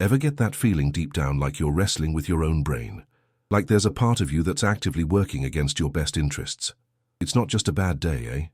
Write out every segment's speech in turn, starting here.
Ever get that feeling deep down like you're wrestling with your own brain? Like there's a part of you that's actively working against your best interests? It's not just a bad day, eh?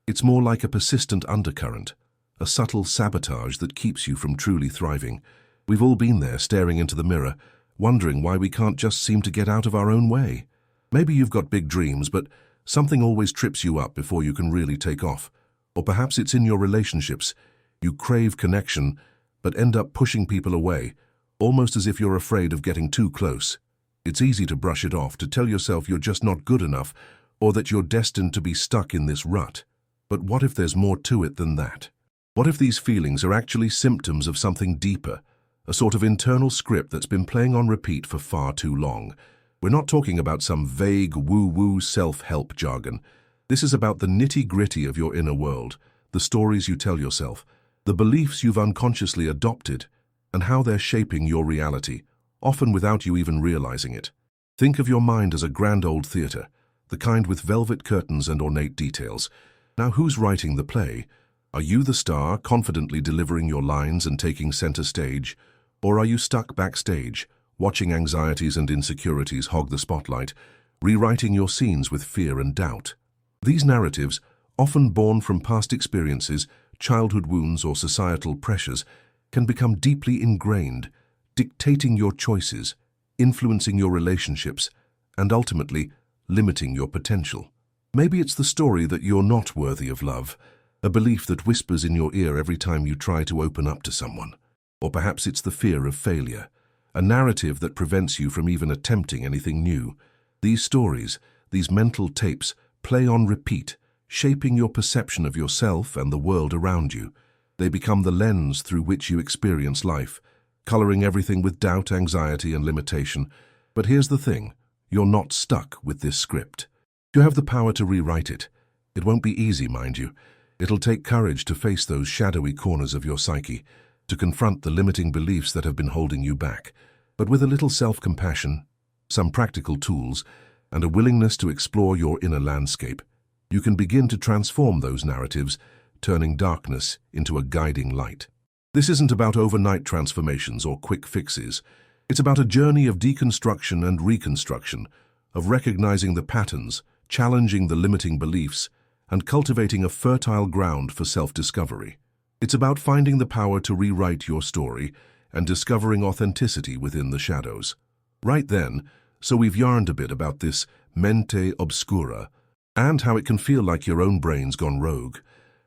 It's more like a persistent undercurrent, a subtle sabotage that keeps you from truly thriving. We've all been there, staring into the mirror, wondering why we can't just seem to get out of our own way. Maybe you've got big dreams, but something always trips you up before you can really take off. Or perhaps it's in your relationships. You crave connection, but end up pushing people away, almost as if you're afraid of getting too close. It's easy to brush it off, to tell yourself you're just not good enough, or that you're destined to be stuck in this rut. But what if there's more to it than that? What if these feelings are actually symptoms of something deeper, a sort of internal script that's been playing on repeat for far too long? We're not talking about some vague woo-woo self-help jargon. This is about the nitty-gritty of your inner world, the stories you tell yourself, the beliefs you've unconsciously adopted, and how they're shaping your reality, often without you even realizing it. Think of your mind as a grand old theater, the kind with velvet curtains and ornate details. Now, who's writing the play? Are you the star, confidently delivering your lines and taking center stage? Or are you stuck backstage, watching anxieties and insecurities hog the spotlight, rewriting your scenes with fear and doubt? These narratives, often born from past experiences, childhood wounds, or societal pressures, can become deeply ingrained, dictating your choices, influencing your relationships, and ultimately limiting your potential. Maybe it's the story that you're not worthy of love, a belief that whispers in your ear every time you try to open up to someone. Or perhaps it's the fear of failure, a narrative that prevents you from even attempting anything new. These stories, these mental tapes, play on repeat, shaping your perception of yourself and the world around you. They become the lens through which you experience life, coloring everything with doubt, anxiety, and limitation. But here's the thing, you're not stuck with this script. You have the power to rewrite it. It won't be easy, mind you. It'll take courage to face those shadowy corners of your psyche, to confront the limiting beliefs that have been holding you back. But with a little self-compassion, some practical tools, and a willingness to explore your inner landscape, you can begin to transform those narratives, turning darkness into a guiding light. This isn't about overnight transformations or quick fixes. It's about a journey of deconstruction and reconstruction, of recognizing the patterns, challenging the limiting beliefs, and cultivating a fertile ground for self-discovery. It's about finding the power to rewrite your story and discovering authenticity within the shadows. Right then, so we've yarned a bit about this Mente Obscura and how it can feel like your own brain's gone rogue.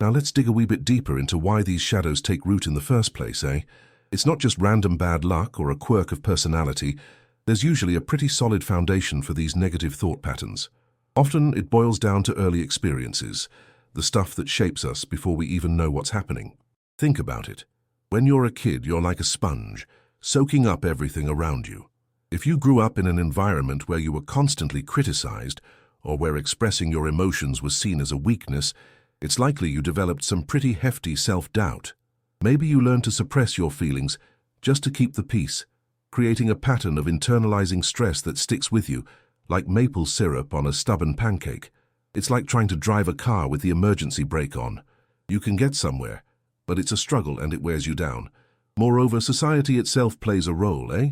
Now let's dig a wee bit deeper into why these shadows take root in the first place, eh? It's not just random bad luck or a quirk of personality. There's usually a pretty solid foundation for these negative thought patterns. Often it boils down to early experiences, the stuff that shapes us before we even know what's happening. Think about it. When you're a kid, you're like a sponge, soaking up everything around you. If you grew up in an environment where you were constantly criticized, or where expressing your emotions was seen as a weakness, it's likely you developed some pretty hefty self-doubt. Maybe you learned to suppress your feelings just to keep the peace, creating a pattern of internalizing stress that sticks with you, like maple syrup on a stubborn pancake. It's like trying to drive a car with the emergency brake on. You can get somewhere, but it's a struggle and it wears you down. Moreover, society itself plays a role, eh?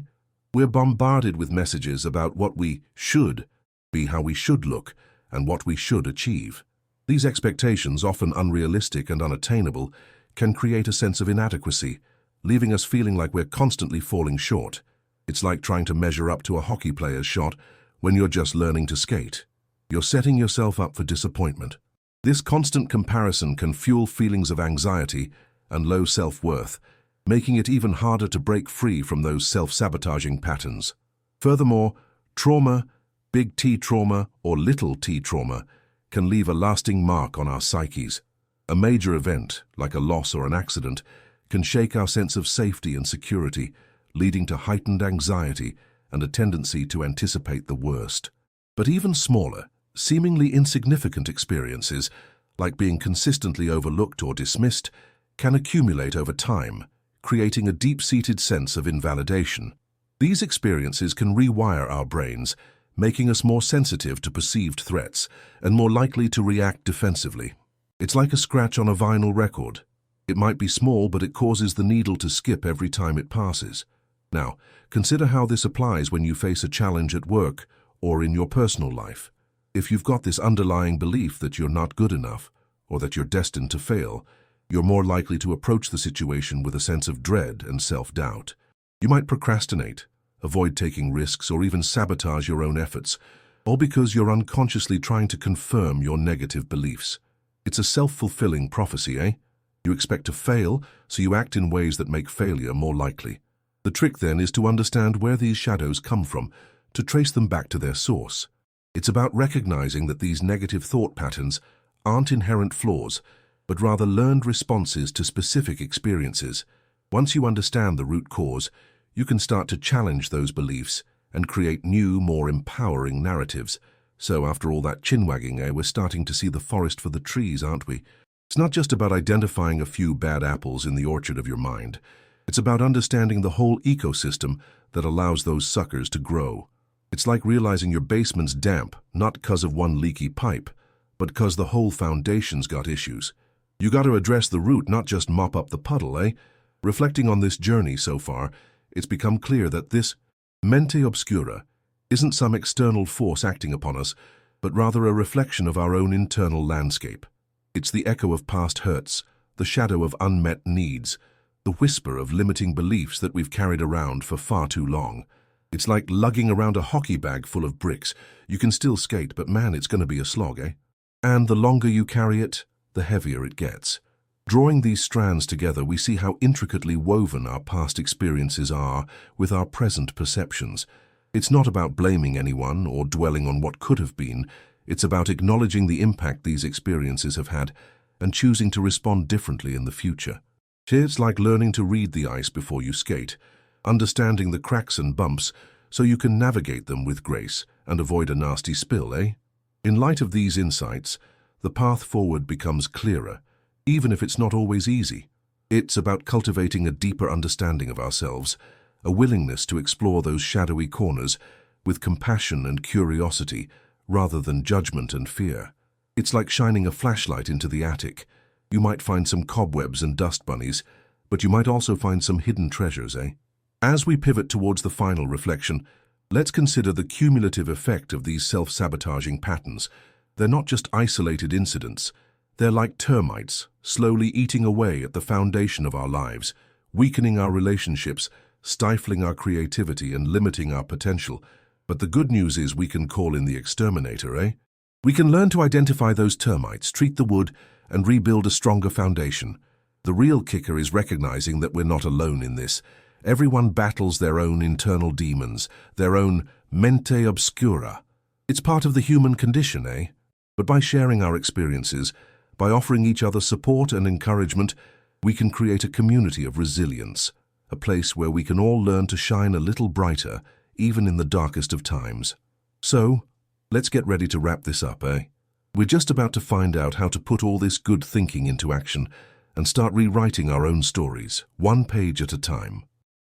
We're bombarded with messages about what we should be, how we should look, and what we should achieve. These expectations, often unrealistic and unattainable, can create a sense of inadequacy, leaving us feeling like we're constantly falling short. It's like trying to measure up to a hockey player's shot when you're just learning to skate. You're setting yourself up for disappointment. This constant comparison can fuel feelings of anxiety and low self-worth, making it even harder to break free from those self-sabotaging patterns. Furthermore, trauma, big T trauma or little t trauma, can leave a lasting mark on our psyches. A major event, like a loss or an accident, can shake our sense of safety and security, leading to heightened anxiety and a tendency to anticipate the worst. But even smaller, seemingly insignificant experiences, like being consistently overlooked or dismissed, can accumulate over time, creating a deep-seated sense of invalidation. These experiences can rewire our brains, making us more sensitive to perceived threats and more likely to react defensively. It's like a scratch on a vinyl record. It might be small, but it causes the needle to skip every time it passes. Now, consider how this applies when you face a challenge at work or in your personal life. If you've got this underlying belief that you're not good enough or that you're destined to fail, you're more likely to approach the situation with a sense of dread and self-doubt. You might procrastinate, avoid taking risks, or even sabotage your own efforts, all because you're unconsciously trying to confirm your negative beliefs. It's a self-fulfilling prophecy, eh? You expect to fail, so you act in ways that make failure more likely. The trick then is to understand where these shadows come from, to trace them back to their source. It's about recognizing that these negative thought patterns aren't inherent flaws, but rather learned responses to specific experiences. Once you understand the root cause, you can start to challenge those beliefs and create new, more empowering narratives. So after all that chin-wagging, we're starting to see the forest for the trees, aren't we? It's not just about identifying a few bad apples in the orchard of your mind. It's about understanding the whole ecosystem that allows those suckers to grow. It's like realizing your basement's damp, not because of one leaky pipe, but because the whole foundation's got issues. You got to address the root, not just mop up the puddle, eh? Reflecting on this journey so far, it's become clear that this Mente Obscura isn't some external force acting upon us, but rather a reflection of our own internal landscape. It's the echo of past hurts, the shadow of unmet needs, the whisper of limiting beliefs that we've carried around for far too long. It's like lugging around a hockey bag full of bricks. You can still skate, but man, it's going to be a slog, eh? And the longer you carry it, the heavier it gets. Drawing these strands together, we see how intricately woven our past experiences are with our present perceptions. It's not about blaming anyone or dwelling on what could have been. It's about acknowledging the impact these experiences have had and choosing to respond differently in the future. It's like learning to read the ice before you skate, understanding the cracks and bumps so you can navigate them with grace and avoid a nasty spill, eh? In light of these insights, the path forward becomes clearer, even if it's not always easy. It's about cultivating a deeper understanding of ourselves, a willingness to explore those shadowy corners with compassion and curiosity rather than judgment and fear. It's like shining a flashlight into the attic. You might find some cobwebs and dust bunnies, but you might also find some hidden treasures, eh? As we pivot towards the final reflection, let's consider the cumulative effect of these self-sabotaging patterns. They're not just isolated incidents. They're like termites, slowly eating away at the foundation of our lives, weakening our relationships, stifling our creativity, and limiting our potential. But the good news is we can call in the exterminator, eh? We can learn to identify those termites, treat the wood, and rebuild a stronger foundation. The real kicker is recognizing that we're not alone in this. Everyone battles their own internal demons, their own mente obscura. It's part of the human condition, eh? But by sharing our experiences, by offering each other support and encouragement, we can create a community of resilience, a place where we can all learn to shine a little brighter, even in the darkest of times. So, let's get ready to wrap this up, eh? We're just about to find out how to put all this good thinking into action and start rewriting our own stories, one page at a time.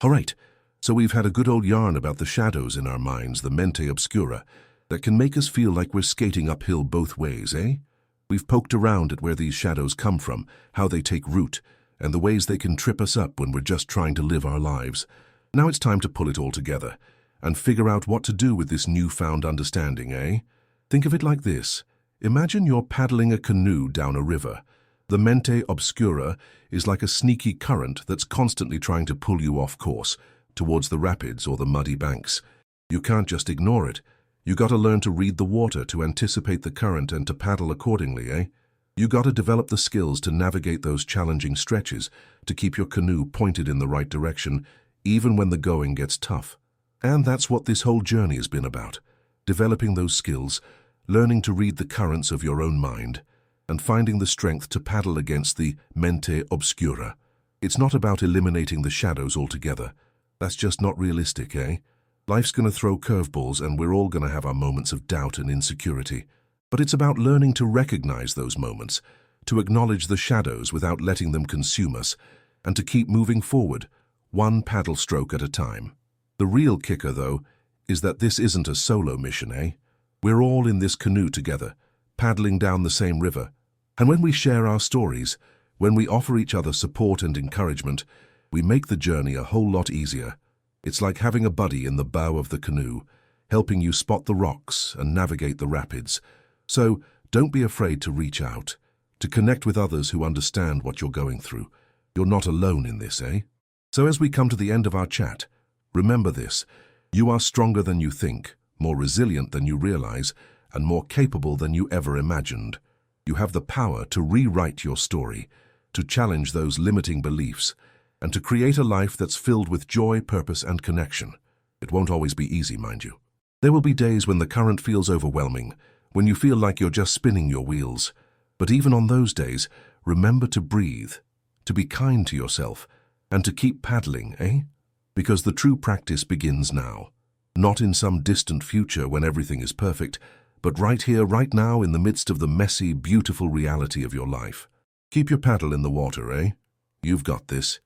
All right, so we've had a good old yarn about the shadows in our minds, the mente obscura, that can make us feel like we're skating uphill both ways, eh? We've poked around at where these shadows come from, how they take root, and the ways they can trip us up when we're just trying to live our lives. Now it's time to pull it all together and figure out what to do with this newfound understanding, eh? Think of it like this. Imagine you're paddling a canoe down a river. The mente obscura is like a sneaky current that's constantly trying to pull you off course, towards the rapids or the muddy banks. You can't just ignore it. You got to learn to read the water, to anticipate the current, and to paddle accordingly, eh? You got to develop the skills to navigate those challenging stretches, to keep your canoe pointed in the right direction, even when the going gets tough. And that's what this whole journey has been about. Developing those skills, learning to read the currents of your own mind, and finding the strength to paddle against the mente obscura. It's not about eliminating the shadows altogether. That's just not realistic, eh? Life's going to throw curveballs, and we're all going to have our moments of doubt and insecurity. But it's about learning to recognize those moments, to acknowledge the shadows without letting them consume us, and to keep moving forward, one paddle stroke at a time. The real kicker, though, is that this isn't a solo mission, eh? We're all in this canoe together, paddling down the same river. And when we share our stories, when we offer each other support and encouragement, we make the journey a whole lot easier. It's like having a buddy in the bow of the canoe, helping you spot the rocks and navigate the rapids. So, don't be afraid to reach out, to connect with others who understand what you're going through. You're not alone in this, eh? So as we come to the end of our chat, remember this: you are stronger than you think, more resilient than you realize, and more capable than you ever imagined. You have the power to rewrite your story, to challenge those limiting beliefs, and to create a life that's filled with joy, purpose, and connection. It won't always be easy, mind you. There will be days when the current feels overwhelming, when you feel like you're just spinning your wheels. But even on those days, remember to breathe, to be kind to yourself, and to keep paddling, eh? Because the true practice begins now. Not in some distant future when everything is perfect, but right here, right now, in the midst of the messy, beautiful reality of your life. Keep your paddle in the water, eh? You've got this.